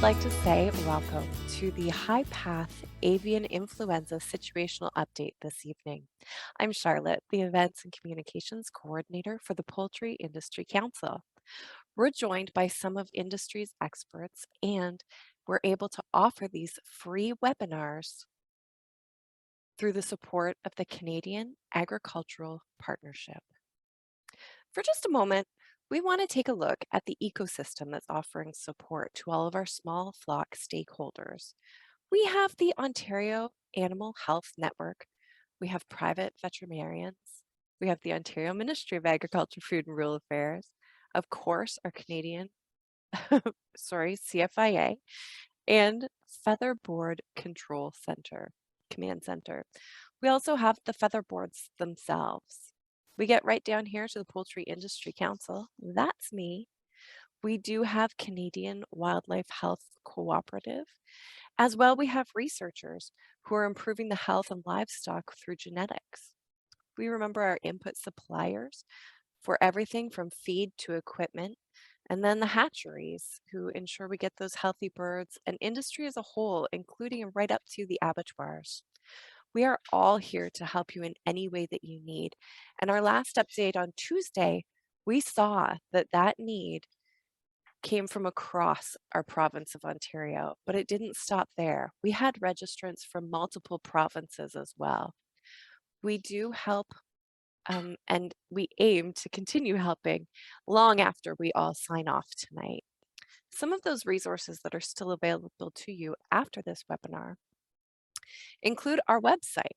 like to say welcome to the High Path Avian Influenza Situational Update this evening. I'm Charlotte, the Events and Communications Coordinator for the Poultry Industry Council. We're joined by some of industry's experts, and we're able to offer these free webinars through the support of the Canadian Agricultural Partnership. For just a moment, we want to take a look at the ecosystem that's offering support to all of our small flock stakeholders. We have the Ontario Animal Health Network, we have private veterinarians, we have the Ontario Ministry of Agriculture, Food and Rural Affairs, of course, our Canadian, CFIA, and Feather Board Control Center, Command Center. We also have the feather boards themselves. We get right down here to the Poultry Industry Council. That's me. We do have Canadian Wildlife Health Cooperative. As well, we have researchers who are improving the health of livestock through genetics. We remember our input suppliers for everything from feed to equipment, and then the hatcheries who ensure we get those healthy birds, and industry as a whole, including right up to the abattoirs. We are all here to help you in any way that you need. And our last update on Tuesday, we saw that that need came from across our province of Ontario, but it didn't stop there. We had registrants from multiple provinces as well. We do help and we aim to continue helping long after we all sign off tonight. Some of those resources that are still available to you after this webinar include our website.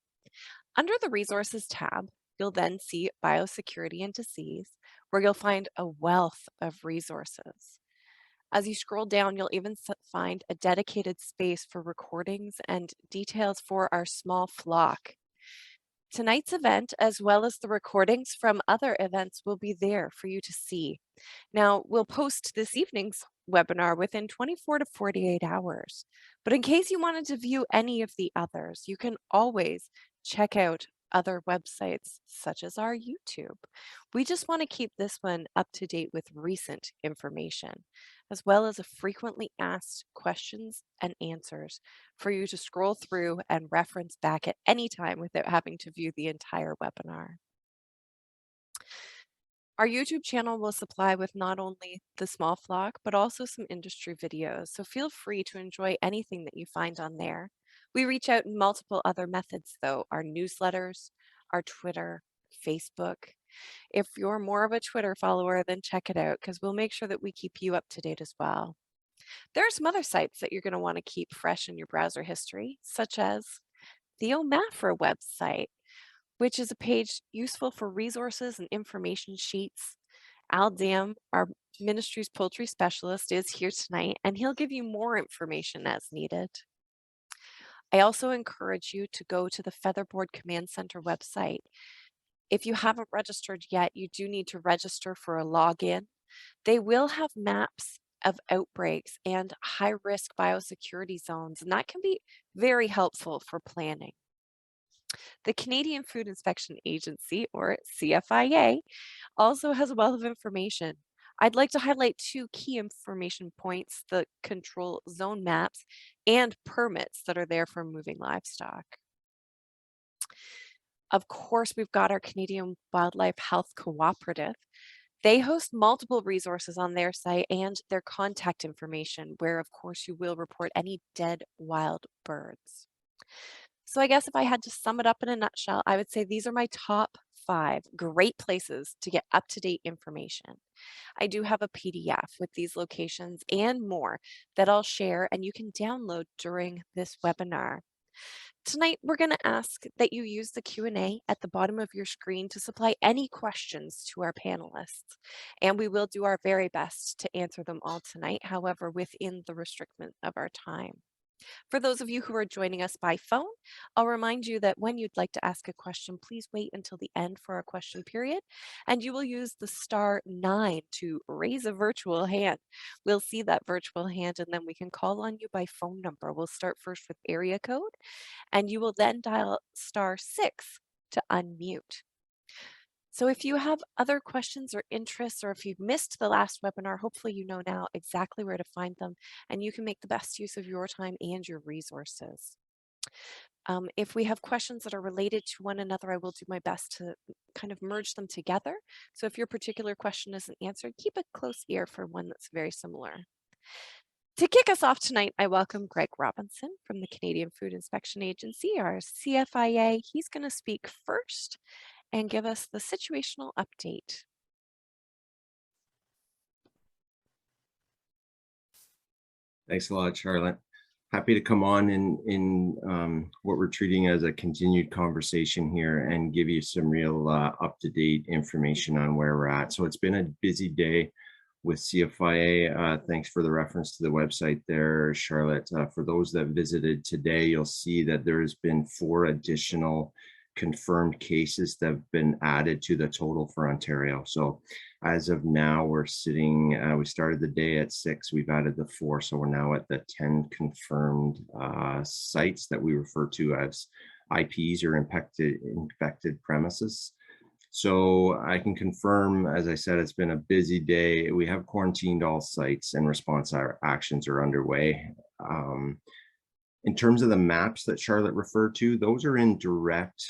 Under the Resources tab, you'll then see Biosecurity and Disease, where you'll find a wealth of resources. As you scroll down, you'll even find a dedicated space for recordings and details for our small flock. Tonight's event, as well as the recordings from other events, will be there for you to see. Now, we'll post this evening's webinar within 24 to 48 hours. But in case you wanted to view any of the others, you can always check out other websites such as our YouTube. We just want to keep this one up to date with recent information, as well as a frequently asked questions and answers for you to scroll through and reference back at any time without having to view the entire webinar. Our YouTube channel will supply with not only the small flock, but also some industry videos, so feel free to enjoy anything that you find on there. We reach out in multiple other methods though, our newsletters, our Twitter, Facebook. If you're more of a Twitter follower, then check it out because we'll make sure that we keep you up to date as well. There are some other sites that you're going to want to keep fresh in your browser history, such as the OMAFRA website, which is a page useful for resources and information sheets. Al Dam, our ministry's poultry specialist, is here tonight, and he'll give you more information as needed. I also encourage you to go to the Featherboard Command Center website. If you haven't registered yet, you do need to register for a login. They will have maps of outbreaks and high-risk biosecurity zones, and that can be very helpful for planning. The Canadian Food Inspection Agency, or CFIA, also has a wealth of information. I'd like to highlight two key information points: the control zone maps and permits that are there for moving livestock. Of course, we've got our Canadian Wildlife Health Cooperative. They host multiple resources on their site and their contact information, where of course you will report any dead wild birds. So I guess if I had to sum it up in a nutshell, I would say these are my top 5 great places to get up-to-date information. I do have a PDF with these locations and more that I'll share and you can download during this webinar. Tonight, we're going to ask that you use the Q&A at the bottom of your screen to supply any questions to our panelists. And we will do our very best to answer them all tonight, however, within the restriction of our time. For those of you who are joining us by phone, I'll remind you that when you'd like to ask a question, please wait until the end for our question period, and you will use the *9 to raise a virtual hand. We'll see that virtual hand, and then we can call on you by phone number. We'll start first with area code, and you will then dial *6 to unmute. So if you have other questions or interests, or if you've missed the last webinar, hopefully you know now exactly where to find them, and you can make the best use of your time and your resources. If we have questions that are related to one another, I will do my best to kind of merge them together. So if your particular question isn't answered, keep a close ear for one that's very similar. To kick us off tonight, I welcome Greg Robinson from the Canadian Food Inspection Agency, our CFIA. He's going to speak first and give us the situational update. Thanks a lot, Charlotte. Happy to come on in what we're treating as a continued conversation here and give you some real up-to-date information on where we're at. So it's been a busy day with CFIA. Thanks for the reference to the website there, Charlotte. For those that visited today, you'll see that there's been 4 additional confirmed cases that have been added to the total for Ontario. So as of now, we're sitting, we started the day at 6, we've added the 4, so we're now at the 10 confirmed sites that we refer to as IPs, or infected premises. So I can confirm, as I said, it's been a busy day. We have quarantined all sites and response actions are underway. In terms of the maps that Charlotte referred to, those are in direct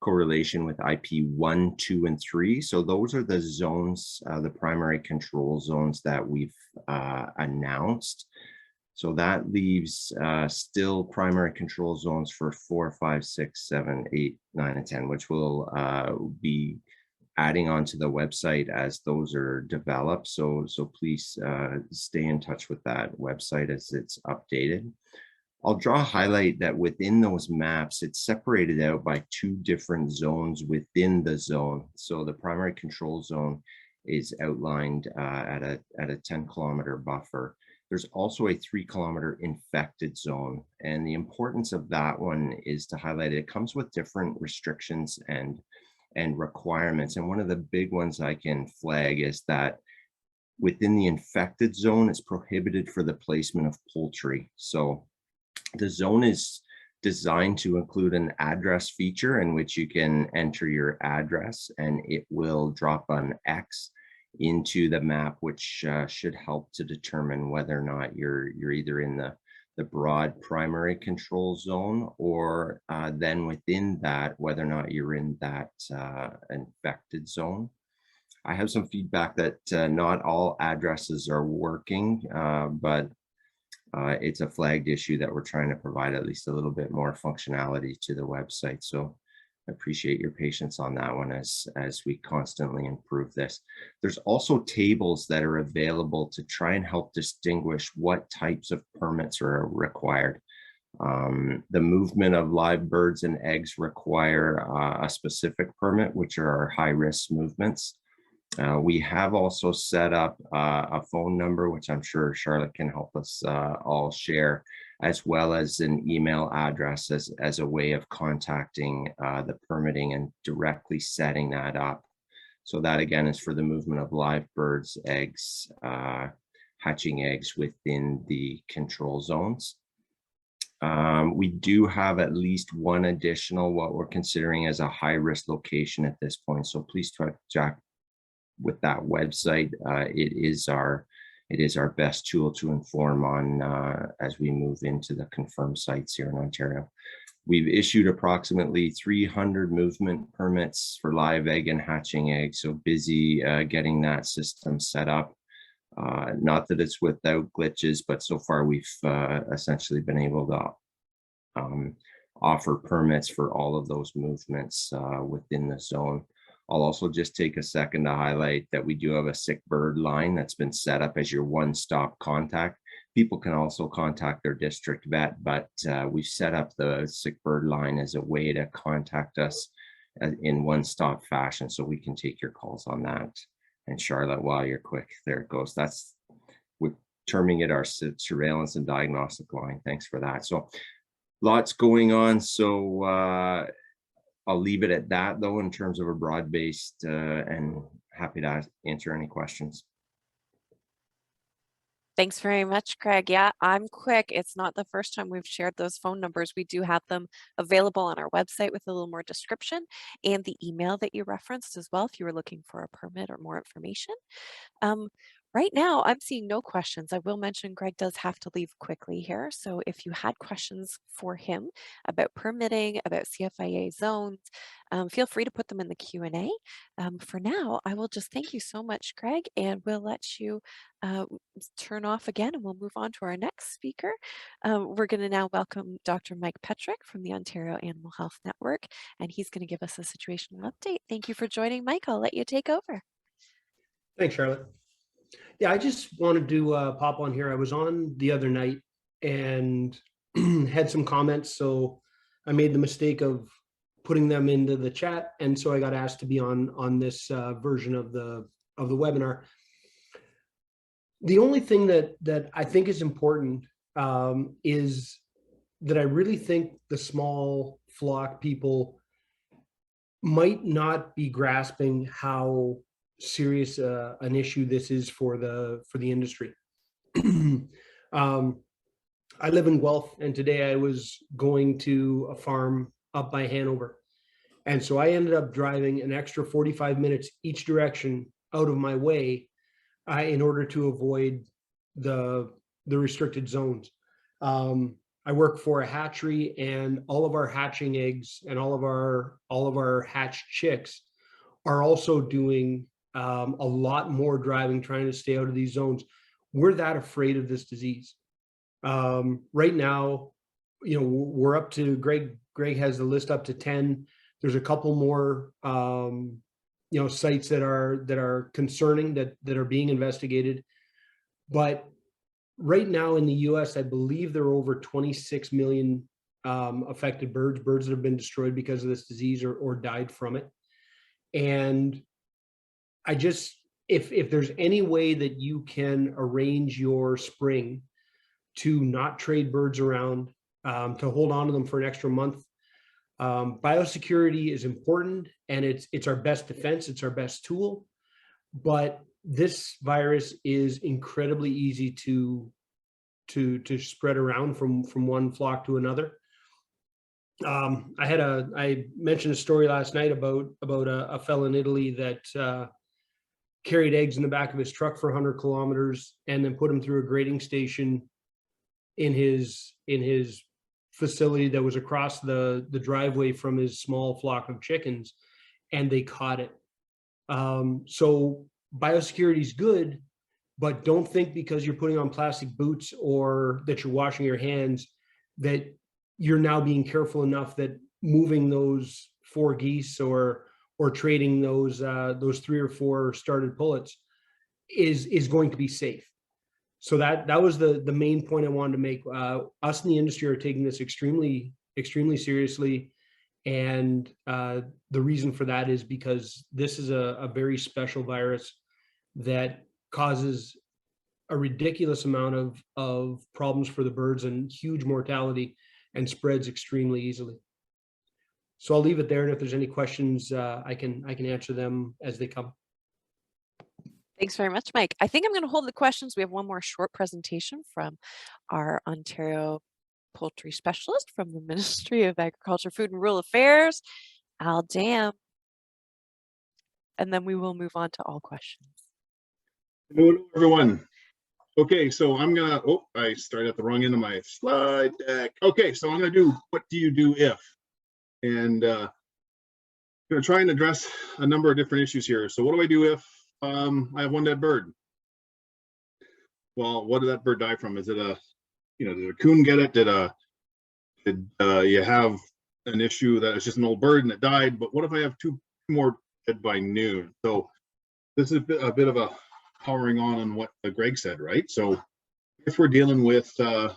correlation with IP 1, 2, and 3. So those are the zones, the primary control zones that we've announced. So that leaves still primary control zones for 4, 5, 6, 7, 8, 9, and 10, which will be adding onto the website as those are developed. So please stay in touch with that website as it's updated. I'll draw a highlight that within those maps, it's separated out by 2 different zones within the zone. So the primary control zone is outlined at a 10-kilometer buffer. There's also a 3-kilometer infected zone. And the importance of that one is to highlight it comes with different restrictions and requirements. And one of the big ones I can flag is that within the infected zone, it's prohibited for the placement of poultry. So the zone is designed to include an address feature in which you can enter your address and it will drop an X into the map, which should help to determine whether or not you're either in the broad primary control zone, or then within that, whether or not you're in that infected zone. I have some feedback that not all addresses are working, but it's a flagged issue that we're trying to provide at least a little bit more functionality to the website. So I appreciate your patience on that one as we constantly improve this. There's also tables that are available to try and help distinguish what types of permits are required. The movement of live birds and eggs require a specific permit, which are our high-risk movements. We have also set up a phone number, which I'm sure Charlotte can help us all share, as well as an email address as a way of contacting the permitting and directly setting that up. So that again is for the movement of live birds, eggs, hatching eggs within the control zones. We do have at least one additional, what we're considering as a high-risk location at this point. So please check with that website. It is our best tool to inform on as we move into the confirmed sites here in Ontario. We've issued approximately 300 movement permits for live egg and hatching eggs, so busy getting that system set up. Not that it's without glitches, but so far we've essentially been able to offer permits for all of those movements within the zone. I'll also just take a second to highlight that we do have a sick bird line that's been set up as your one-stop contact. People can also contact their district vet, but we've set up the sick bird line as a way to contact us in one-stop fashion, so we can take your calls on that. And Charlotte, while you're quick, there it goes. We're terming it our surveillance and diagnostic line. Thanks for that. So lots going on. So I'll leave it at that, though, in terms of a broad-based, and happy to answer any questions. Thanks very much, Craig. Yeah, I'm quick. It's not the first time we've shared those phone numbers. We do have them available on our website with a little more description and the email that you referenced as well if you were looking for a permit or more information. Um, right now, I'm seeing no questions. I will mention Greg does have to leave quickly here. So if you had questions for him about permitting, about CFIA zones, feel free to put them in the Q&A. For now, I will just thank you so much, Greg, and we'll let you uh, turn off again and we'll move on to our next speaker. We're going to now welcome Dr. Mike Petrick from the Ontario Animal Health Network, and he's going to give us a situational update. Thank you for joining, Mike. I'll let you take over. Thanks, Charlotte. Yeah, I just wanted to pop on here. I was on the other night and had some comments, so I made the mistake of putting them into the chat, and so I got asked to be on this version of the webinar. The only thing that I think is important is that I really think the small flock people might not be grasping how serious an issue this is for the industry. I live in Guelph, and today I was going to a farm up by Hanover, and so I ended up driving an extra 45 minutes each direction out of my way in order to avoid the restricted zones. I work for a hatchery, and all of our hatching eggs and all of our hatched chicks are also doing a lot more driving, trying to stay out of these zones. We're that afraid of this disease. Right now, we're up to Greg has the list up to 10. There's a couple more sites that are concerning that are being investigated. But right now in the US, I believe there are over 26 million affected birds that have been destroyed because of this disease or died from it. And I just, if there's any way that you can arrange your spring to not trade birds around, to hold on to them for an extra month, biosecurity is important, and it's our best defense, it's our best tool. But this virus is incredibly easy to spread around from one flock to another. I mentioned a story last night about a fellow in Italy that carried eggs in the back of his truck for 100 kilometers and then put them through a grading station in his facility that was across the driveway from his small flock of chickens, and they caught it. So biosecurity is good, but don't think because you're putting on plastic boots or that you're washing your hands that you're now being careful enough that moving those 4 geese or trading those 3 or 4 started pullets is going to be safe. So that was the main point I wanted to make. Us in the industry are taking this extremely, extremely seriously. And the reason for that is because this is a very special virus that causes a ridiculous amount of problems for the birds and huge mortality, and spreads extremely easily. So I'll leave it there, and if there's any questions, I can answer them as they come. Thanks very much, Mike. I think I'm going to hold the questions. We have one more short presentation from our Ontario poultry specialist from the Ministry of Agriculture, Food and Rural Affairs, Al Dam. And then we will move on to all questions. Hello, everyone. Okay, so I'm gonna, I started at the wrong end of my slide deck. Okay, so I'm gonna do, what do you do if? And I'm gonna try and address a number of different issues here. So what do I do if I have one dead bird? Well, what did that bird die from? Is it did a coon get it? Did you have an issue that it's just an old bird and it died? But what if I have 2 more dead by noon? So this is a bit of a powering on what Greg said, right? So if we're dealing with something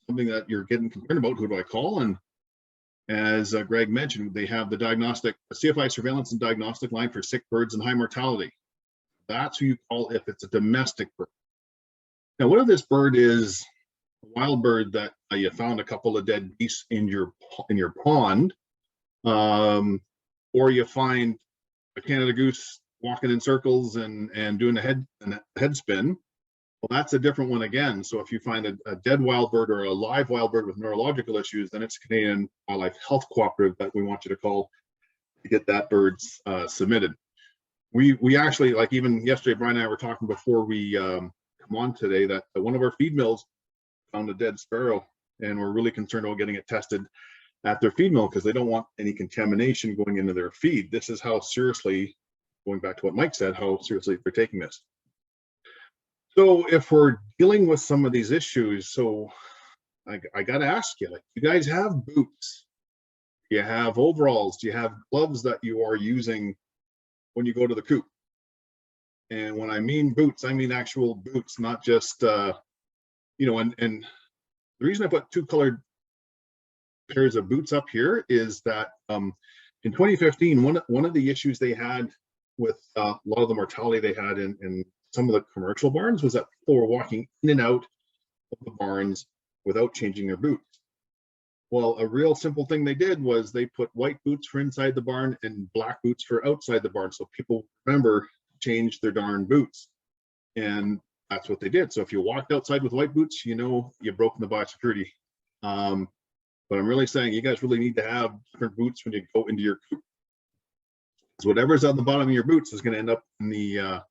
that you're getting concerned about, who do I call? And as Greg mentioned, they have the CFIA surveillance and diagnostic line for sick birds and high mortality. That's who you call if it's a domestic bird. Now, what if this bird is a wild bird that you found a couple of dead geese in your pond, or you find a Canada goose walking in circles and doing a head spin, Well, that's a different one again. So if you find a dead wild bird or a live wild bird with neurological issues, then it's Canadian Wildlife Health Cooperative that we want you to call to get that bird submitted. We actually, like even yesterday, Brian and I were talking before we come on today that one of our feed mills found a dead sparrow, and we're really concerned about getting it tested at their feed mill because they don't want any contamination going into their feed. This is how seriously, going back to what Mike said, how seriously they're taking this. So if we're dealing with some of these issues, so I got to ask you, like, you guys have boots, you have overalls, do you have gloves that you are using when you go to the coop? And when I mean boots, I mean actual boots, not just, you know, and the reason I put 2 colored pairs of boots up here is that in 2015, one of the issues they had with a lot of the mortality they had in some of the commercial barns was that people were walking in and out of the barns without changing their boots. Well, a real simple thing they did was they put white boots for inside the barn and black boots for outside the barn. So people remember change their darn boots. And that's what they did. So if you walked outside with white boots, you know, you've broken the biosecurity. But I'm really saying you guys really need to have different boots when you go into your coop. Because whatever's on the bottom of your boots is going to end up in the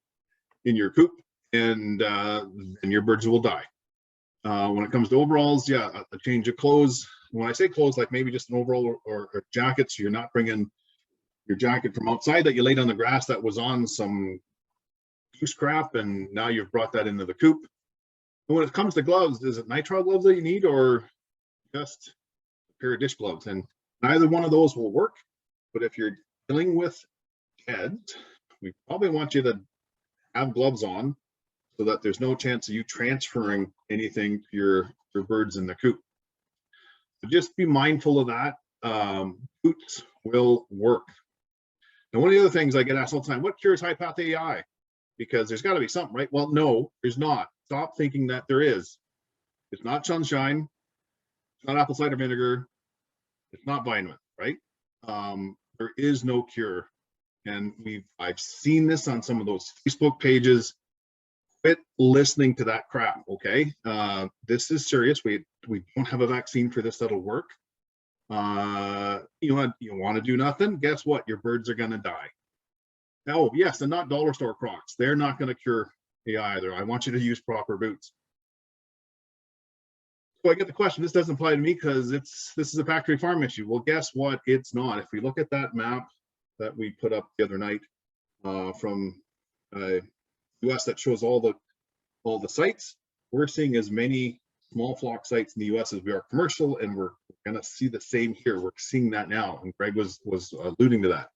in your coop, and your birds will die. When it comes to overalls, yeah, a change of clothes. When I say clothes, like maybe just an overall or a jacket, so you're not bringing your jacket from outside that you laid on the grass that was on some goose crap, and now you've brought that into the coop. And when it comes to gloves, is it nitrile gloves that you need or just a pair of dish gloves? And neither one of those will work. But if you're dealing with heads, we probably want you to have gloves on so that there's no chance of you transferring anything to your birds in the coop. So just be mindful of that. Boots will work. And one of the other things I get asked all the time, what cures HPAI? Because there's got to be something, right? Well, no, there's not. Stop thinking that there is. It's not sunshine. It's not apple cider vinegar. It's not vitamin, right? There is no cure. And I've seen this on some of those Facebook pages. Quit listening to that crap, okay? This is serious. We don't have a vaccine for this that'll work. You want to do nothing? Guess what? Your birds are going to die. Oh, yes, and not dollar store Crocs. They're not going to cure AI either. I want you to use proper boots. So I get the question, this doesn't apply to me because this is a factory farm issue. Well, guess what? It's not. If we look at that map that we put up the other night from US that shows all the sites, we're seeing as many small flock sites in the US as we are commercial, and we're going to see the same here. We're seeing that now, and Greg was alluding to that.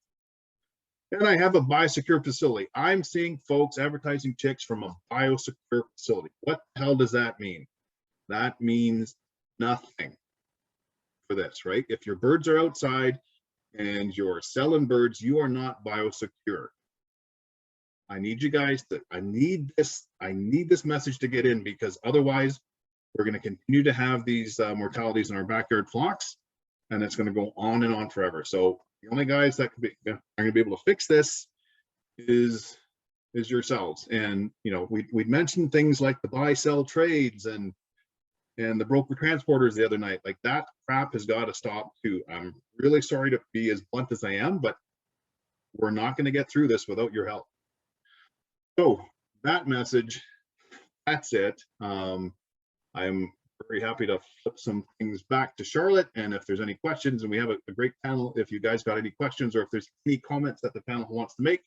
And I have a biosecure facility. I'm seeing folks advertising chicks from a biosecure facility. What the hell does that mean? That means nothing for this, right? If your birds are outside and you're selling birds, you are not biosecure. I need you guys to, I need this message to get in, because otherwise we're going to continue to have these mortalities in our backyard flocks, and it's going to go on and on forever. So the only guys that are going to be able to fix this is yourselves. And you know, we'd mentioned things like the buy-sell trades and the broker transporters the other night. Like, that crap has got to stop too. I'm really sorry to be as blunt as I am, but we're not going to get through this without your help. So that message, that's it. I'm very happy to flip some things back to Charlotte, and if there's any questions, and we have a great panel, if you guys got any questions or if there's any comments that the panel wants to make,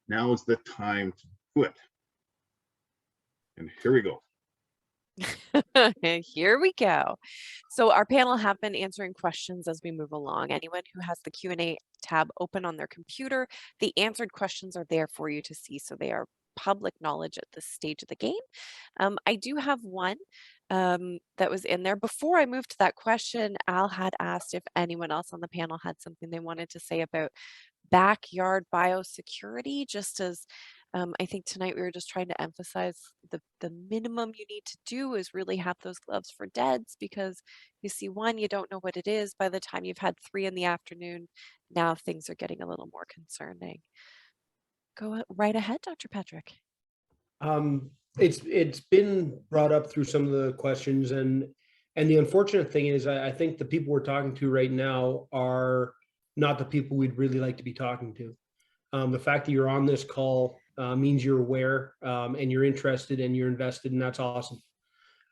now is the time to do it. And here we go. Here we go. So our panel have been answering questions as we move along. Anyone who has the Q&A tab open on their computer, the answered questions are there for you to see, so they are public knowledge at this stage of the game. I do have one that was in there. Before I moved to that question, Al had asked if anyone else on the panel had something they wanted to say about backyard biosecurity, just as I think tonight we were just trying to emphasize the minimum you need to do is really have those gloves for deads, because you see one, you don't know what it is. By the time you've had 3 in the afternoon, now things are getting a little more concerning. Go right ahead, Dr. Petrick. It's been brought up through some of the questions, and the unfortunate thing is I think the people we're talking to right now are not the people we'd really like to be talking to. The fact that you're on this call means you're aware and you're interested and you're invested, and that's awesome.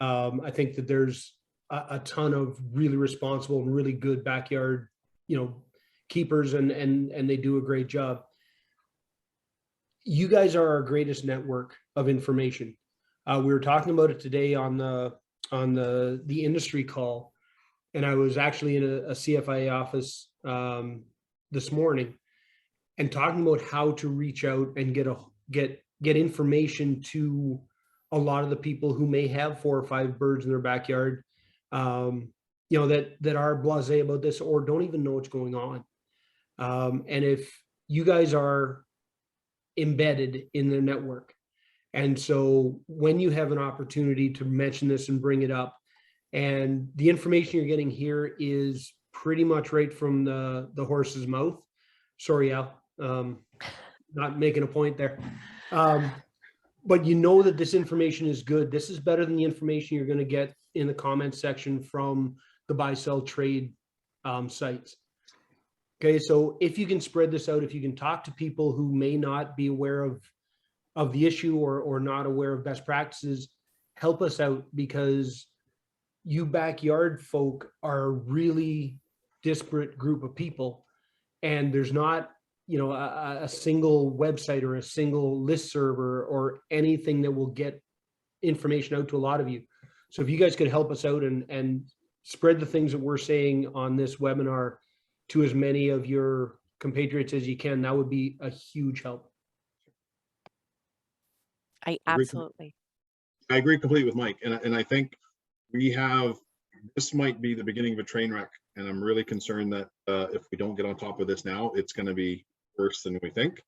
I think that there's a ton of really responsible and really good backyard, keepers, and they do a great job. You guys are our greatest network of information. We were talking about it today on the industry call, and I was actually in a CFIA office this morning, and talking about how to reach out and get information to a lot of the people who may have 4 or 5 birds in their backyard, that are blasé about this or don't even know what's going on. And if you guys are embedded in the network, and so when you have an opportunity to mention this and bring it up, and the information you're getting here is pretty much right from the horse's mouth. Sorry, Al, not making a point there. But you know that this information is good. This is better than the information you're going to get in the comments section from the buy, sell, trade sites. Okay, so if you can spread this out, if you can talk to people who may not be aware of the issue or not aware of best practices, help us out, because you backyard folk are a really disparate group of people, and there's not a single website or a single listserv or anything that will get information out to a lot of you. So if you guys could help us out and spread the things that we're saying on this webinar to as many of your compatriots as you can, that would be a huge help. I absolutely. I agree completely with Mike, and I think this might be the beginning of a train wreck, and I'm really concerned that if we don't get on top of this now, it's going to be worse than we think.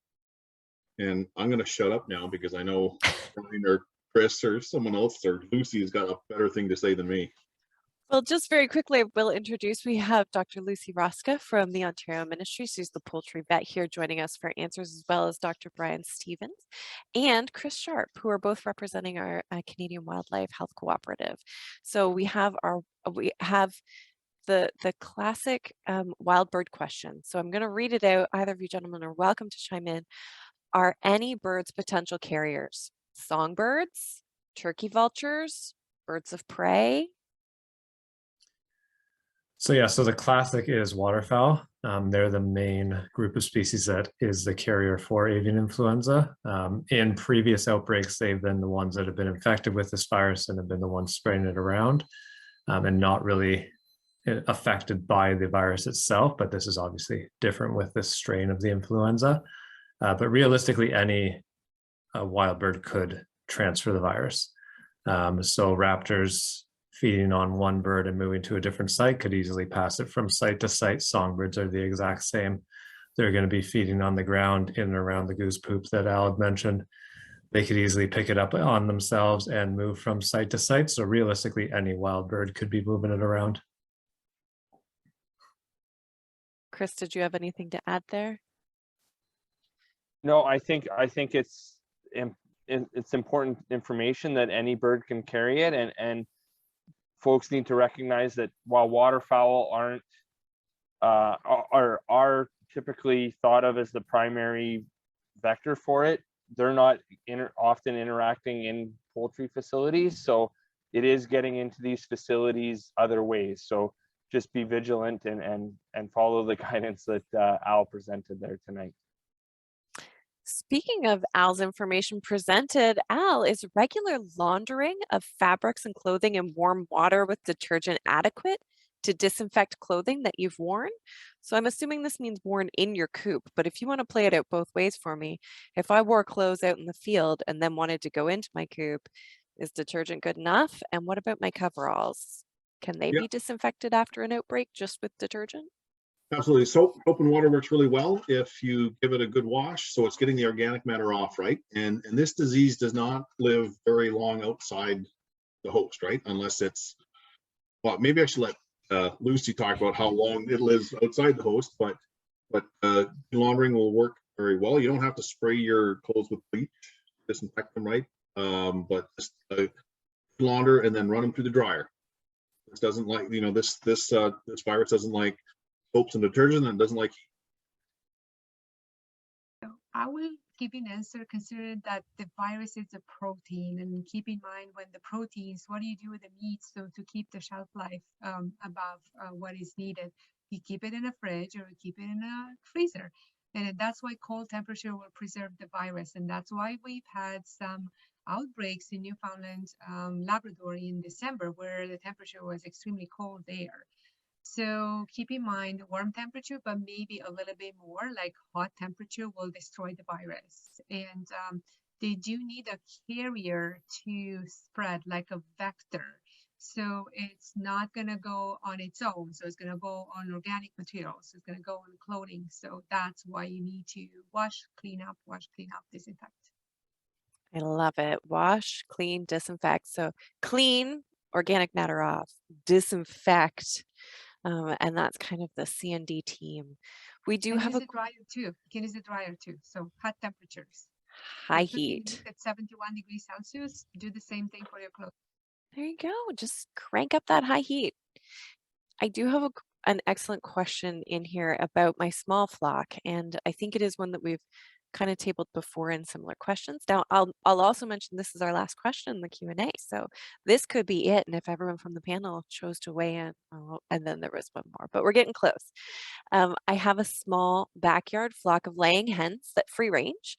And I'm going to shut up now because I know Brian or Chris or someone else or Lucy has got a better thing to say than me. Well, just very quickly, we'll introduce, we have Dr. Luci Rosca from the Ontario Ministry. She's the poultry vet here joining us for answers, as well as Dr. Brian Stevens and Chris Sharp, who are both representing our Canadian Wildlife Health Cooperative. So we have the classic wild bird question. So I'm going to read it out. Either of you gentlemen are welcome to chime in. Are any birds potential carriers? Songbirds, turkey vultures, birds of prey? So yeah, so the classic is waterfowl. They're the main group of species that is the carrier for avian influenza. In previous outbreaks, they've been the ones that have been infected with this virus and have been the ones spreading it around, and not really affected by the virus itself. But this is obviously different with this strain of the influenza. But realistically, any wild bird could transfer the virus. So raptors feeding on one bird and moving to a different site could easily pass it from site to site. Songbirds are the exact same. They're going to be feeding on the ground in and around the goose poop that Al had mentioned. They could easily pick it up on themselves and move from site to site. So realistically, any wild bird could be moving it around. Chris, did you have anything to add there? No, I think it's important information that any bird can carry it, and folks need to recognize that while waterfowl are typically thought of as the primary vector for it, they're not often interacting in poultry facilities. So it is getting into these facilities other ways. So just be vigilant and follow the guidance that Al presented there tonight. Speaking of Al's information presented, Al, is regular laundering of fabrics and clothing in warm water with detergent adequate to disinfect clothing that you've worn? So I'm assuming this means worn in your coop, but if you want to play it out both ways for me, if I wore clothes out in the field and then wanted to go into my coop, is detergent good enough? And what about my coveralls? Can they be disinfected after an outbreak just with detergent? Absolutely. Soap and water works really well if you give it a good wash. So it's getting the organic matter off, right? And this disease does not live very long outside the host, right? Unless it's, well, maybe I should let Luci talk about how long it lives outside the host, but laundering will work very well. You don't have to spray your clothes with bleach, disinfect them, right? but just launder and then run them through the dryer. This doesn't like, you know, this virus doesn't like soaps and detergent, and doesn't like. So I will give you an answer considering that the virus is a protein, and keep in mind when the proteins, what do you do with the meat so to keep the shelf life above what is needed? You keep it in a fridge or you keep it in a freezer. And that's why cold temperature will preserve the virus. And that's why we've had some outbreaks in Newfoundland, Labrador in December, where the temperature was extremely cold there. So keep in mind warm temperature, but maybe a little bit more like hot temperature will destroy the virus. And they do need a carrier to spread, like a vector. So it's not going to go on its own. So it's going to go on organic materials. It's going to go on clothing. So that's why you need to wash, clean up, disinfect. I love it. Wash, clean, disinfect. So clean, organic matter off, disinfect. And that's kind of the C&D team. We do have a dryer too. You can use the dryer too. So hot temperatures. high heat. At 71 degrees Celsius, do the same thing for your clothes. There you go. Just crank up that high heat. I do have an excellent question in here about my small flock, and I think it is one that we've kind of tabled before in similar questions. Now, I'll also mention this is our last question in the Q&A, so this could be it, and if everyone from the panel chose to weigh in, and then there was one more, but we're getting close. I have a small backyard flock of laying hens that free range,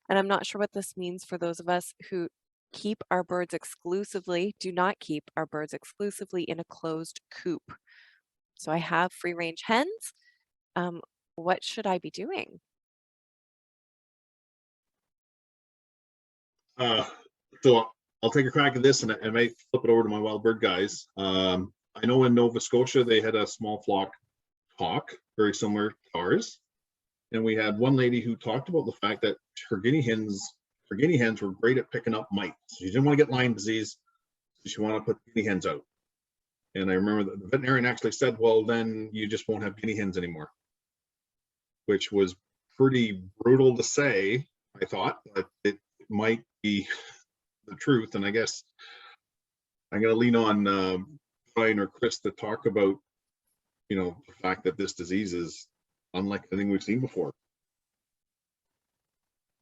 and I'm not sure what this means for those of us who keep our birds exclusively, do not keep our birds exclusively in a closed coop. So I have free range hens. What should I be doing? So I'll take a crack at this, and I might flip it over to my wild bird guys. I know in Nova Scotia they had a small flock talk, very similar to ours, and we had one lady who talked about the fact that her guinea hens were great at picking up mites. She didn't want to get Lyme disease, so she wanted to put guinea hens out. And I remember that the veterinarian actually said, well, then you just won't have guinea hens anymore, which was pretty brutal to say, I thought, but it might be the truth. And I guess I'm going to lean on Brian or Chris to talk about, you know, the fact that this disease is unlike anything we've seen before.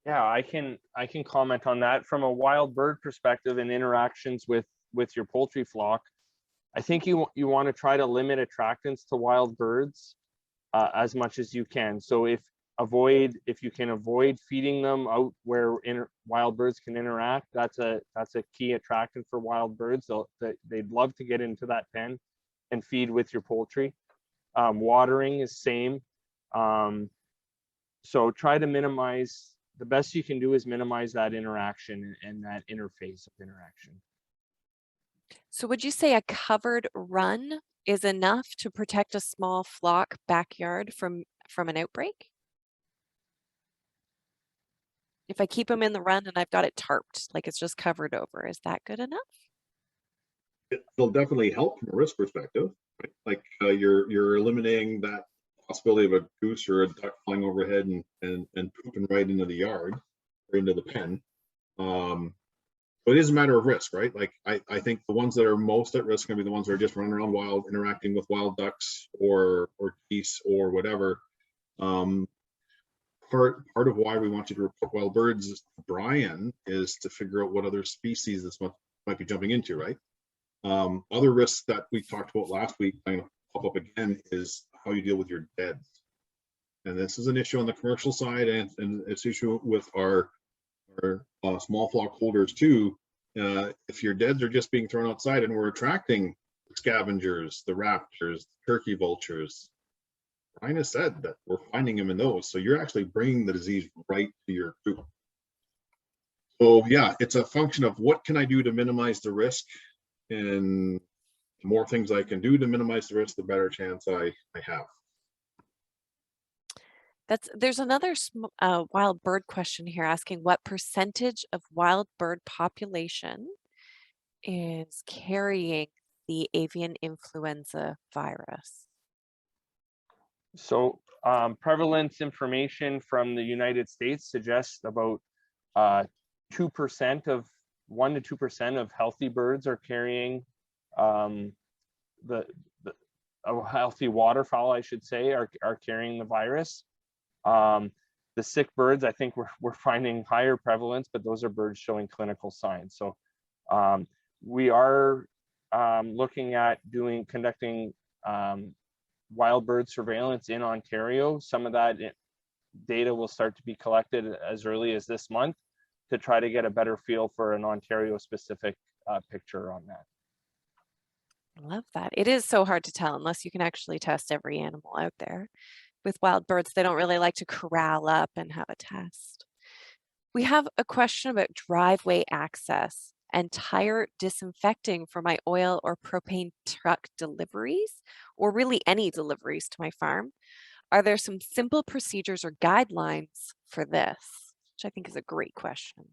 Yeah, I can comment on that from a wild bird perspective and interactions with your poultry flock. I think you want to try to limit attractants to wild birds as much as you can. So if you can avoid feeding them out where wild birds can interact, that's a key attractant for wild birds. They'd love to get into that pen and feed with your poultry. Watering is same. So try to minimize. The best you can do is minimize that interaction and that interface of interaction. So would you say a covered run is enough to protect a small flock backyard from an outbreak? If I keep them in the run and I've got it tarped, like it's just covered over, is that good enough? It'll definitely help from a risk perspective, right? Like you're eliminating that possibility of a goose or a duck flying overhead and pooping right into the yard or into the pen. So it is a matter of risk, right? Like I think the ones that are most at risk are going to be the ones that are just running around wild, interacting with wild ducks or geese or whatever. Part of why we want you to report wild birds, Brian, is to figure out what other species this might be jumping into, right? Other risks that we talked about last week, I'm going to pop up again, is how you deal with your deads. And this is an issue on the commercial side, and it's an issue with our small flock holders too. If your deads are just being thrown outside and we're attracting scavengers, the raptors, turkey vultures, Brian has said that we're finding them in those. So you're actually bringing the disease right to your coop. So yeah, it's a function of what can I do to minimize the risk, and the more things I can do to minimize the risk, the better chance I have. There's another wild bird question here asking what percentage of wild bird population is carrying the avian influenza virus? So prevalence information from the United States suggests about 2% of 1 to 2% of healthy birds are carrying a healthy waterfowl, I should say, are carrying the virus. The sick birds, I think we're finding higher prevalence, but those are birds showing clinical signs. So we are looking at conducting wild bird surveillance in Ontario. Some of that data will start to be collected as early as this month to try to get a better feel for an Ontario specific picture on that. I love that. It is so hard to tell unless you can actually test every animal out there. With wild birds, they don't really like to corral up and have a test. We have a question about driveway access and tire disinfecting for my oil or propane truck deliveries, or really any deliveries to my farm. Are there some simple procedures or guidelines for this? Which I think is a great question.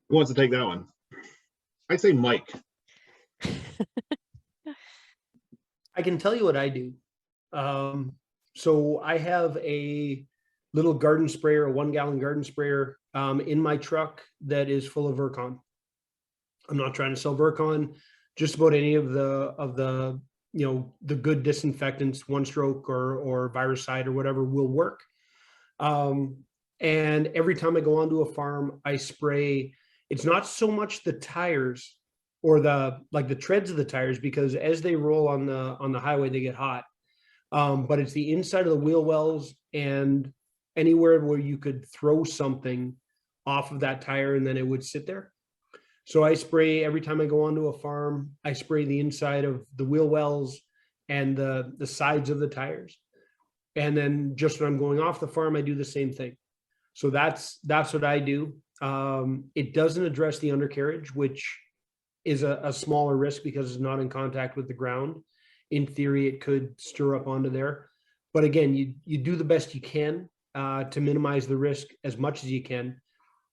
Who wants to take that one? I'd say Mike. I can tell you what I do. So I have a little garden sprayer, a 1 gallon garden sprayer in my truck that is full of Virkon. I'm not trying to sell Virkon. Just about any of the the good disinfectants, One Stroke or Viricide or whatever will work. And every time I go onto a farm, I spray. It's not so much the tires or the treads of the tires, because as they roll on the highway, they get hot. But it's the inside of the wheel wells and anywhere where you could throw something off of that tire and then it would sit there. So I spray every time I go onto a farm. I spray the inside of the wheel wells and the sides of the tires. And then just when I'm going off the farm, I do the same thing. So that's what I do. It doesn't address the undercarriage, which is a smaller risk because it's not in contact with the ground. In theory, it could stir up onto there. But again, you do the best you can to minimize the risk as much as you can.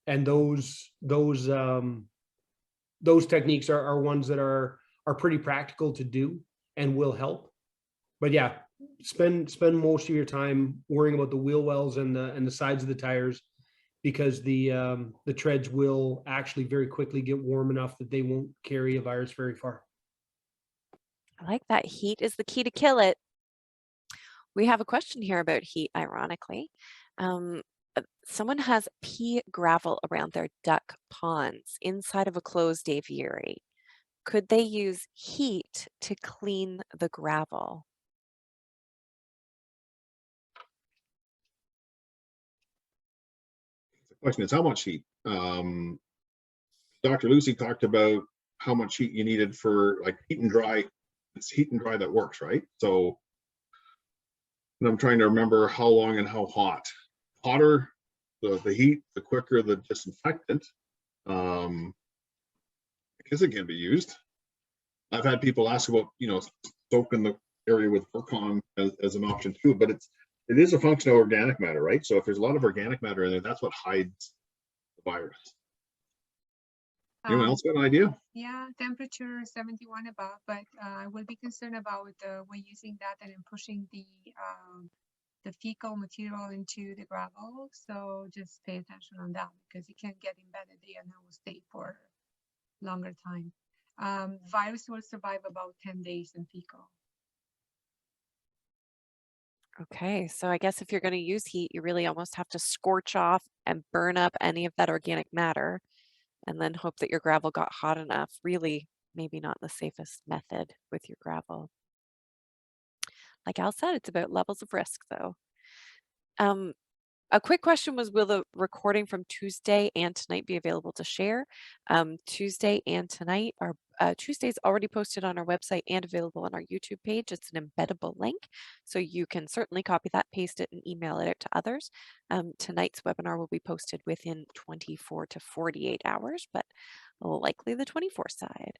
And those techniques are ones that are pretty practical to do and will help. But yeah, spend most of your time worrying about the wheel wells and the sides of the tires, because the treads will actually very quickly get warm enough that they won't carry a virus very far. I like that. Heat is the key to kill it. We have a question here about heat, ironically. Someone has pea gravel around their duck ponds inside of a closed aviary. Could they use heat to clean the gravel? The question is how much heat? Dr. Luci talked about how much heat you needed for like heat and dry. It's heat and dry that works, right? So, and I'm trying to remember how long and how hot. Hotter the heat, the quicker the disinfectant. Because it can be used. I've had people ask about, soaking the area with Virkon as an option too, but it is a function of organic matter, right? So if there's a lot of organic matter in there, that's what hides the virus. Anyone else got an idea? Yeah, temperature 71 above, but I will be concerned about when using that and then pushing the fecal material into the gravel. So just pay attention on that, because it can get embedded there and it will stay for longer time. Virus will survive about 10 days in fecal. Okay, so I guess if you're going to use heat, you really almost have to scorch off and burn up any of that organic matter, and then hope that your gravel got hot enough. Really, maybe not the safest method with your gravel. Like Al said, it's about levels of risk, though. A quick question was, will the recording from Tuesday and tonight be available to share? Tuesday and tonight are Tuesday's already posted on our website and available on our YouTube page. It's an embeddable link, so you can certainly copy that, paste it, and email it out to others. Tonight's webinar will be posted within 24 to 48 hours, but likely the 24 side.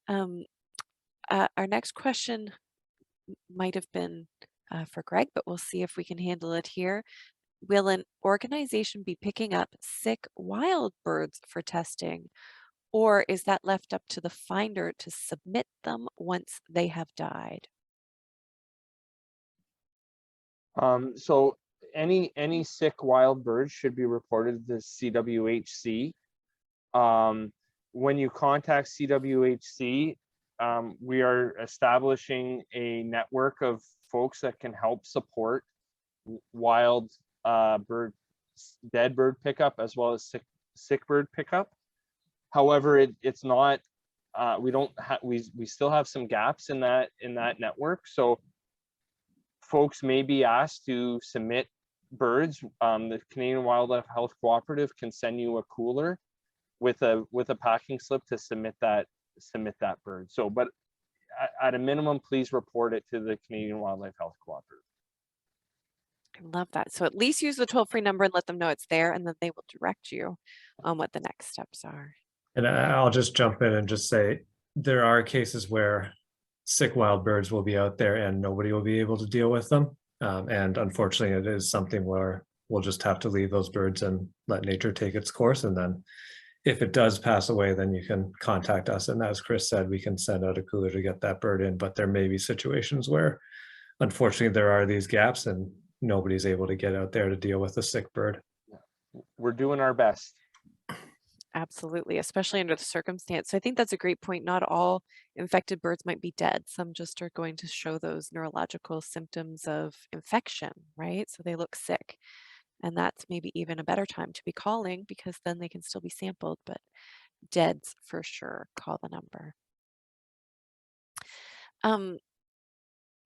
Our next question might have been for Greg, but we'll see if we can handle it here. Will an organization be picking up sick wild birds for testing, or is that left up to the finder to submit them once they have died? So any sick wild birds should be reported to CWHC. When you contact CWHC, we are establishing a network of folks that can help support wild dead bird pickup as well as sick bird pickup. However, it's not, we still have some gaps in that network. So folks may be asked to submit birds. The Canadian Wildlife Health Cooperative can send you a cooler with a packing slip to submit that bird. So, but at a minimum, please report it to the Canadian Wildlife Health Cooperative. I love that. So at least use the toll-free number and let them know it's there, and then they will direct you on what the next steps are. And I'll just jump in and just say, there are cases where sick wild birds will be out there and nobody will be able to deal with them. And unfortunately, it is something where we'll just have to leave those birds and let nature take its course. And then if it does pass away, then you can contact us. And as Chris said, we can send out a cooler to get that bird in. But there may be situations where, unfortunately, there are these gaps and nobody's able to get out there to deal with a sick bird. We're doing our best. Absolutely, especially under the circumstance. So I think that's a great point. Not all infected birds might be dead. Some just are going to show those neurological symptoms of infection, right? So they look sick. And that's maybe even a better time to be calling, because then they can still be sampled, but deads for sure, call the number.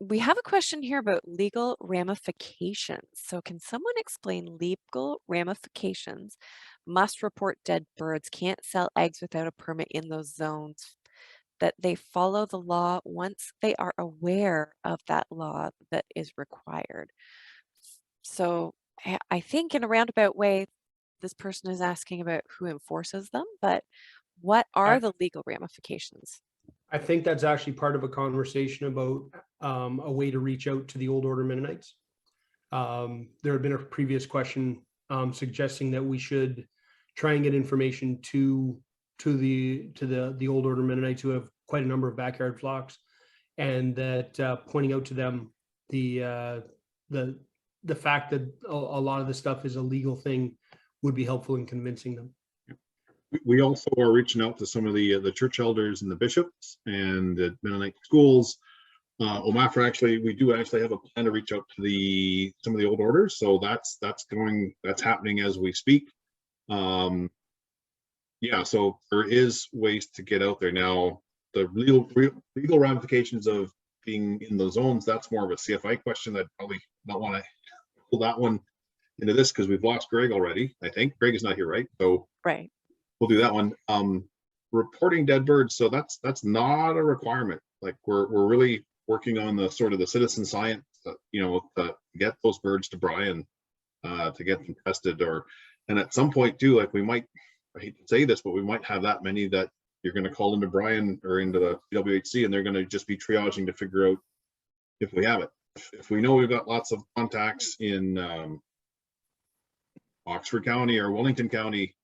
We have a question here about legal ramifications. So can someone explain legal ramifications? Must report dead birds, can't sell eggs without a permit in those zones, that they follow the law once they are aware of that law that is required. So I think in a roundabout way, this person is asking about who enforces them, but what are the legal ramifications? I think that's actually part of a conversation about a way to reach out to the old order Mennonites. There had been a previous question suggesting that we should try and get information to the old order Mennonites who have quite a number of backyard flocks, and that pointing out to them the fact that a lot of the stuff is a legal thing would be helpful in convincing them. We also are reaching out to some of the church elders and the bishops and the Mennonite schools. OMAFRA, actually, we do actually have a plan to reach out to some of the old orders. So that's happening as we speak. Yeah, so there is ways to get out there now. The legal ramifications of being in the zones, that's more of a CFI question. I'd probably not want to pull that one into this because we've lost Greg already. I think Greg is not here, right? So right. We'll do that one. Reporting dead birds. So that's not a requirement. Like we're really working on the sort of the citizen science, to get those birds to Brian, to get them tested, and at some point too, like we might, I hate to say this, but we might have that many that you're going to call into Brian or into the WHC, and they're going to just be triaging to figure out if we have it. If we know we've got lots of contacts in Oxford County or Wellington County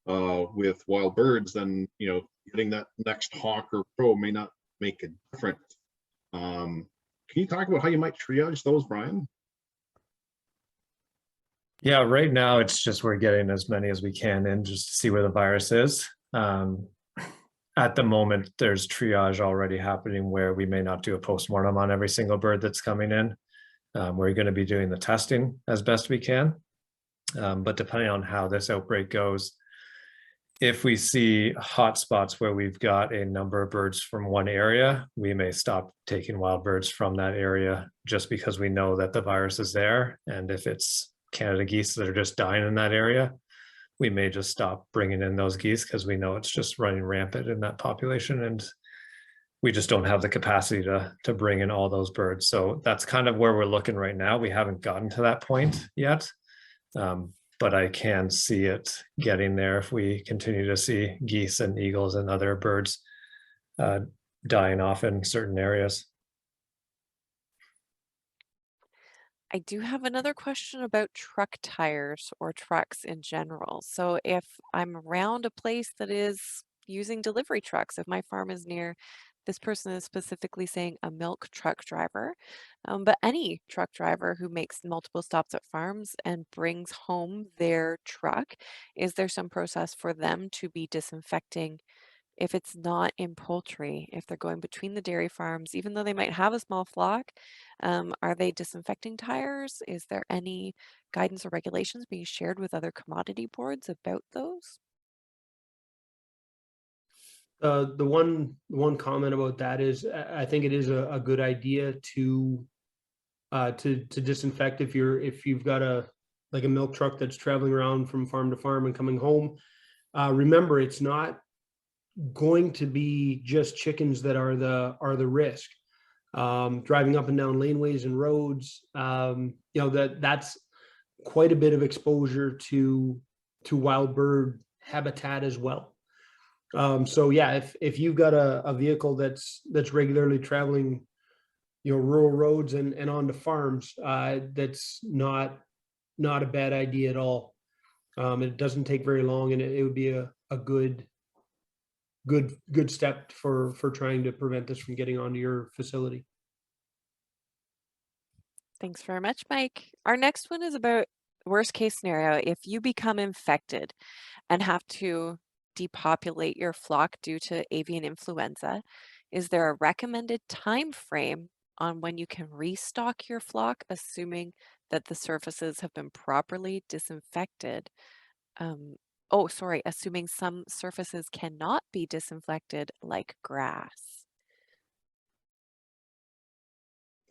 with wild birds, then getting that next hawk or crow may not make a difference. Can you talk about how you might triage those, Brian? Yeah, right now it's just we're getting as many as we can in just to see where the virus is. At the moment, there's triage already happening where we may not do a postmortem on every single bird that's coming in. We're going to be doing the testing as best we can. But depending on how this outbreak goes, if we see hotspots where we've got a number of birds from one area, we may stop taking wild birds from that area just because we know that the virus is there. And if it's Canada geese that are just dying in that area, we may just stop bringing in those geese because we know it's just running rampant in that population. And we just don't have the capacity to bring in all those birds. So that's kind of where we're looking right now. We haven't gotten to that point yet. But I can see it getting there if we continue to see geese and eagles and other birds dying off in certain areas. I do have another question about truck tires or trucks in general. So if I'm around a place that is using delivery trucks, if my farm is near This person is specifically saying a milk truck driver, but any truck driver who makes multiple stops at farms and brings home their truck, is there some process for them to be disinfecting if it's not in poultry, if they're going between the dairy farms, even though they might have a small flock, are they disinfecting tires? Is there any guidance or regulations being shared with other commodity boards about those? The one comment about that is I think it is a good idea to disinfect if you've got a milk truck that's traveling around from farm to farm and coming home. Remember, it's not going to be just chickens that are the risk. Driving up and down laneways and roads, that's quite a bit of exposure to wild bird habitat as well. So yeah, if you've got a vehicle that's regularly traveling, rural roads and onto farms, that's not a bad idea at all. It doesn't take very long, and it would be a good step for trying to prevent this from getting onto your facility. Thanks very much, Mike. Our next one is about worst case scenario. If you become infected and have to depopulate your flock due to avian influenza, is there a recommended time frame on when you can restock your flock, assuming that the surfaces have been properly disinfected? Assuming some surfaces cannot be disinfected, like grass.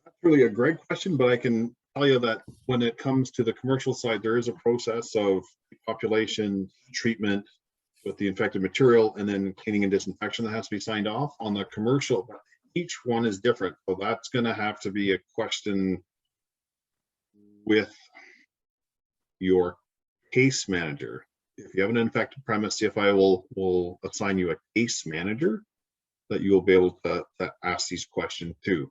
That's really a great question, but I can tell you that when it comes to the commercial side, there is a process of population treatment with the infected material and then cleaning and disinfection that has to be signed off. On the commercial, each one is different. So that's going to have to be a question with your case manager. If you have an infected premise, CFIA will assign you a case manager that you will be able to ask these questions to.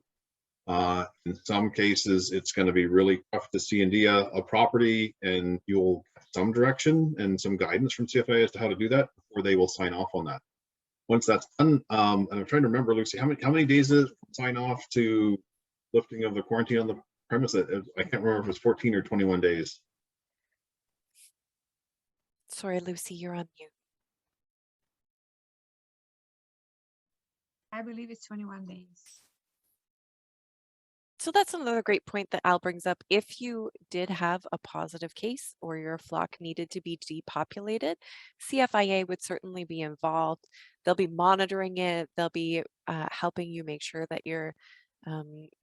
In some cases, it's going to be really tough to C&D a property, and you'll get some direction and some guidance from CFIA as to how to do that before they will sign off on that. Once that's done, and I'm trying to remember, Lucy, how many days is it from sign off to lifting of the quarantine on the premise? I can't remember if it was 14 or 21 days. Sorry, Lucy, you're on mute. I believe it's 21 days. So that's another great point that Al brings up. If you did have a positive case or your flock needed to be depopulated, CFIA would certainly be involved. They'll be monitoring it. They'll be helping you make sure that you're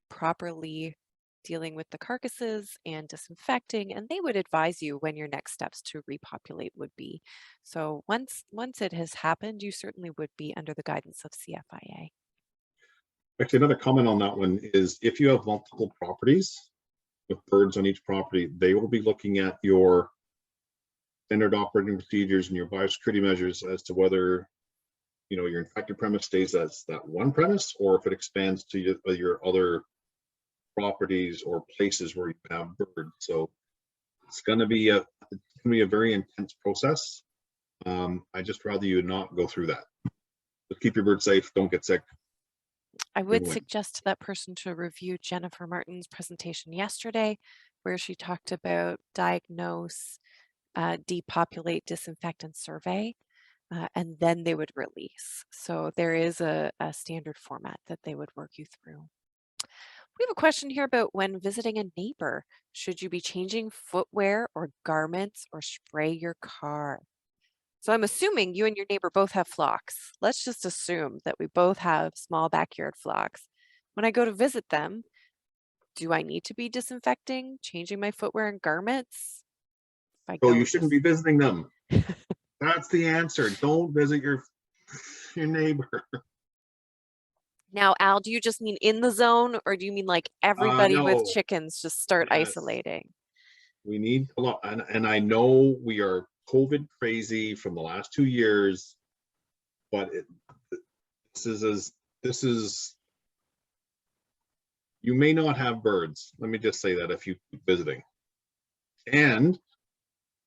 properly dealing with the carcasses and disinfecting, and they would advise you when your next steps to repopulate would be. So once it has happened, you certainly would be under the guidance of CFIA. Actually, another comment on that one is if you have multiple properties with birds on each property, they will be looking at your standard operating procedures and your biosecurity measures as to whether your infected premise stays as that one premise, or if it expands to your other properties or places where you have birds. So it's going to be a very intense process. I just rather you not go through that. But keep your birds safe. Don't get sick. I would suggest to that person to review Jennifer Martin's presentation yesterday, where she talked about diagnose, depopulate, disinfect, and survey, and then they would release. So there is a standard format that they would work you through. We have a question here about when visiting a neighbor. Should you be changing footwear or garments or spray your car? So I'm assuming you and your neighbor both have flocks. Let's just assume that we both have small backyard flocks. When I go to visit them, do I need to be disinfecting, changing my footwear and garments? So you shouldn't be visiting them. That's the answer. Don't visit your neighbor. Now, Al, do you just mean in the zone, or do you mean like everybody with No. chickens just start Yes. isolating? We need a lot, and I know we are COVID crazy from the last 2 years, but this is you may not have birds. Let me just say that if you keep visiting, and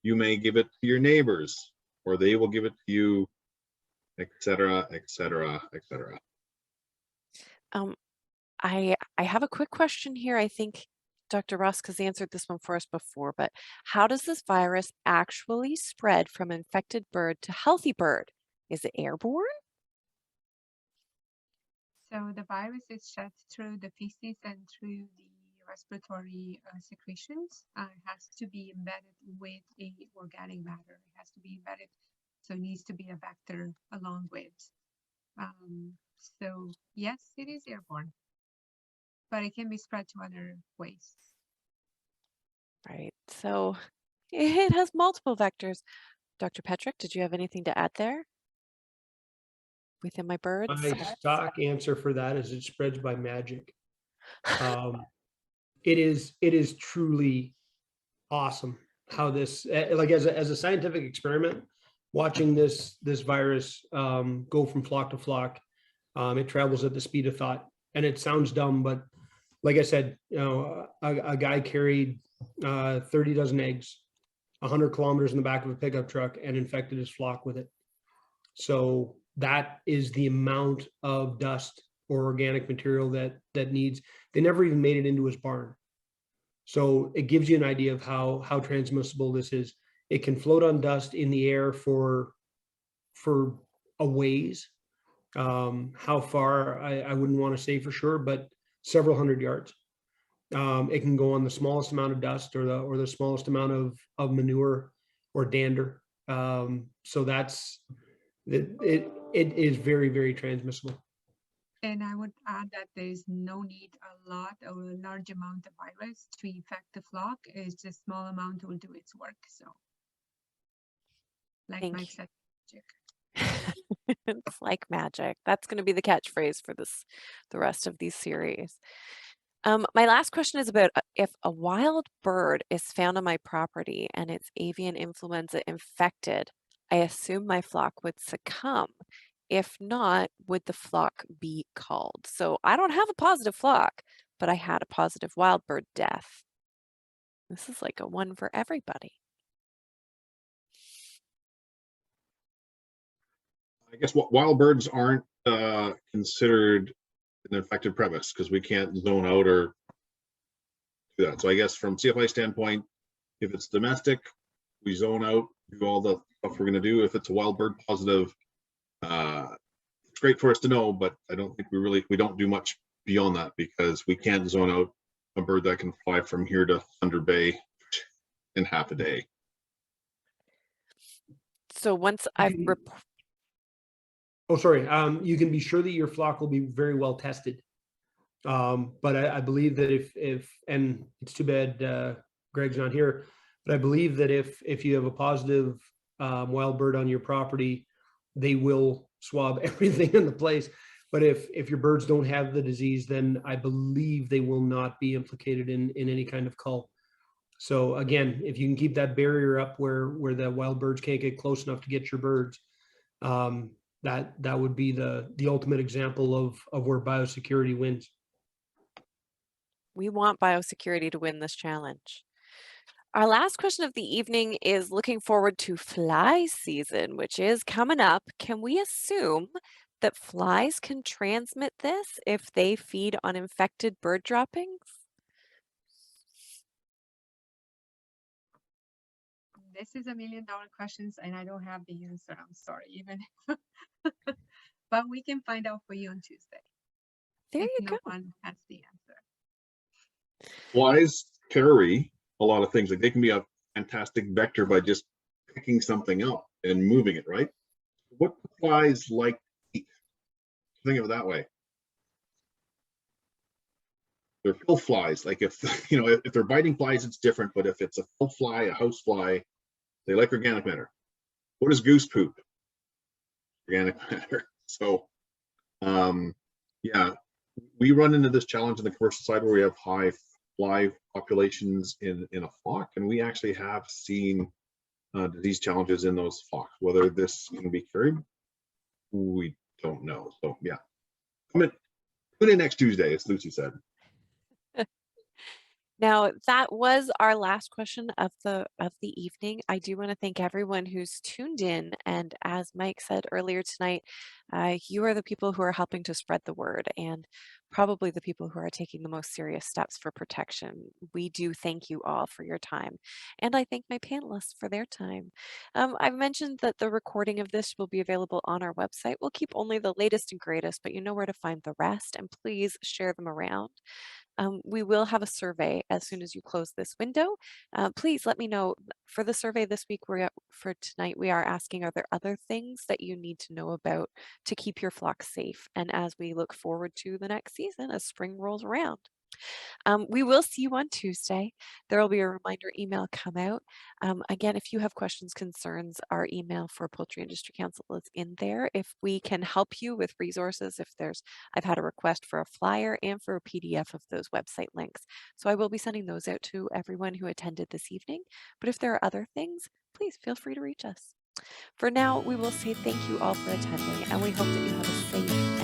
you may give it to your neighbors, or they will give it to you, etc., etc., etc. Um, I have a quick question here. I think Dr. Rosca has answered this one for us before, but how does this virus actually spread from infected bird to healthy bird? Is it airborne? So the virus is shed through the feces and through the respiratory secretions. It has to be embedded with a organic matter. It has to be embedded, so it needs to be a vector along with. So yes, it is airborne, but it can be spread to other ways. Right. So it has multiple vectors. Dr. Petrick, did you have anything to add there? Within my birds? My stock answer for that is it spreads by magic. It is truly awesome how this, like as a scientific experiment, watching this virus go from flock to flock. It travels at the speed of thought, and it sounds dumb, but like I said, you know, a guy carried 30 dozen eggs, 100 kilometers in the back of a pickup truck, and infected his flock with it. So that is the amount of dust or organic material that needs. They never even made it into his barn. So it gives you an idea of how transmissible this is. It can float on dust in the air for a ways. How far, I wouldn't want to say for sure, but several hundred yards. It can go on the smallest amount of dust or the smallest amount of manure or dander. So that's it is very, very transmissible. And I would add that there is no need a lot or a large amount of virus to infect the flock. It's just small amount will do its work. So, like Thank Mike you. said, magic. It's like magic. That's going to be the catchphrase for the rest of these series. My last question is about if a wild bird is found on my property and it's avian influenza infected, I assume my flock would succumb. If not, would the flock be culled? So I don't have a positive flock, but I had a positive wild bird death. This is like a one for everybody. I guess wild birds aren't considered an infected premise because we can't zone out or do that. So I guess from CFI standpoint, if it's domestic, we zone out, do all the stuff we're going to do. If it's a wild bird positive, it's great for us to know, but I don't think we don't do much beyond that because we can't zone out a bird that can fly from here to Thunder Bay in half a day. So once I've Oh, sorry. You can be sure that your flock will be very well tested. But I believe that if and it's too bad Greg's not here, but I believe that if you have a positive wild bird on your property, they will swab everything in the place. But if your birds don't have the disease, then I believe they will not be implicated in any kind of cull. So again, if you can keep that barrier up where the wild birds can't get close enough to get your birds, that would be the ultimate example of where biosecurity wins. We want biosecurity to win this challenge. Our last question of the evening is looking forward to fly season, which is coming up. Can we assume that flies can transmit this if they feed on infected bird droppings? This is $1 million questions, and I don't have the answer. I'm sorry, even. But we can find out for you on Tuesday. There if you no go. one has the answer. Flies carry a lot of things. Like they can be a fantastic vector by just picking something up and moving it, right? What do flies like to eat? Think of it that way. They're fill flies. Like if if they're biting flies, it's different. But if it's a fill fly, a house fly, they like organic matter. What is goose poop? Organic matter. So, yeah, we run into this challenge in the commercial side where we have high fly populations in a flock, and we actually have seen disease challenges in those flocks. Whether this can be carried, we don't know. So, yeah, tune in next Tuesday, as Luci said. Now, that was our last question of the evening. I do want to thank everyone who's tuned in. And as Mike said earlier tonight, you are the people who are helping to spread the word. And probably the people who are taking the most serious steps for protection. We do thank you all for your time, and I thank my panelists for their time. I've mentioned that the recording of this will be available on our website. We'll keep only the latest and greatest, but you know where to find the rest, and please share them around. We will have a survey as soon as you close this window. Please let me know. For the survey this week, for tonight, we are asking, are there other things that you need to know about to keep your flock safe? And as we look forward to the next season, as spring rolls around. We will see you on Tuesday. There will be a reminder email come out. Again, if you have questions, concerns, our email for Poultry Industry Council is in there. If we can help you with resources, I've had a request for a flyer and for a PDF of those website links. So I will be sending those out to everyone who attended this evening. But if there are other things, please feel free to reach us. For now, we will say thank you all for attending, and we hope that you have a safe